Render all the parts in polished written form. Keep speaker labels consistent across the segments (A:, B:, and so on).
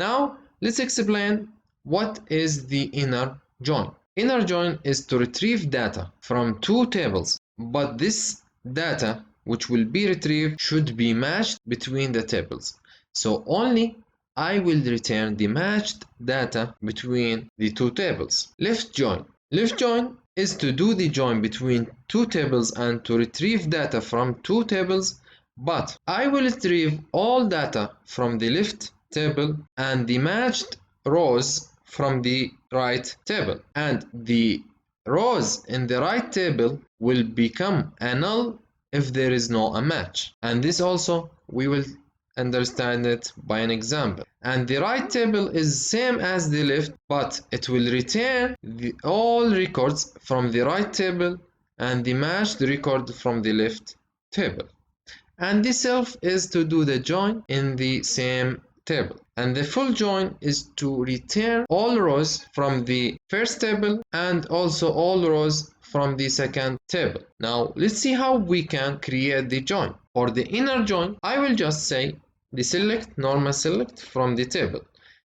A: Now let's explain what is the inner join. Inner join is to retrieve data from two tables, but this data which will be retrieved should be matched between the tables. So only I will return the matched data between the two tables. Left join. Left join is to do the join between two tables and to retrieve data from two tables, but I will retrieve all data from the left table and the matched rows from the right table, and the rows in the right table will become a null if there is no a match, and this also we will understand it by an example. And the right table is same as the left, but it will return all records from the right table and the matched record from the left table. And the self is to do the join in the same table. And the full join is to return all rows from the first table and also all rows from the second table. Now let's see how we can create the join. For the inner join, I will just say the select normal select from the table.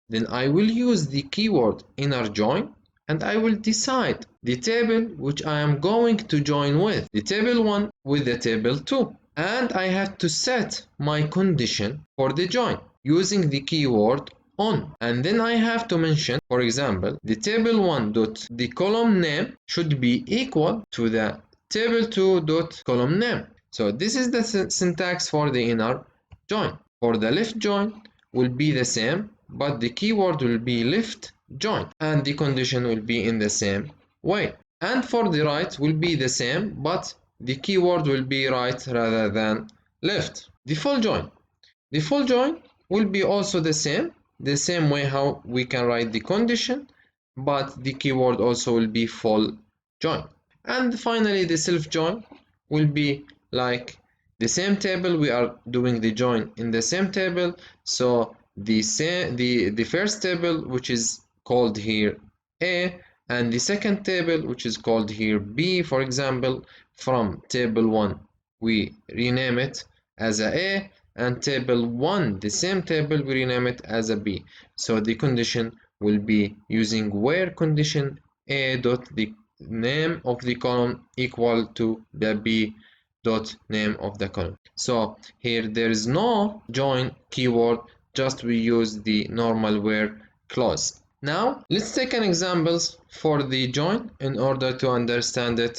A: Then I will use the keyword inner join and I will decide the table which I am going to join with, the table 1 with the table 2. And I have to set my condition for the join using the keyword on, and then I have to mention, for example, the table 1 dot the column name should be equal to the table 2 dot column name. So this is the syntax for the inner join. For the left join will be the same, but the keyword will be left join and the condition will be in the same way. And for the right will be the same, but the keyword will be right rather than left. The full join. The full join will be also the same way how we can write the condition, but the keyword also will be full join. And finally the self join will be like the same table, we are doing the join in the same table. So the first table which is called here A, and the second table which is called here B, for example, from table 1 we rename it as a and table 1, the same table, we rename it as a B. So the condition will be using where condition A dot the name of the column equal to the B dot name of the column. So here there is no join keyword, just we use the normal where clause. Now let's take an example for the join in order to understand it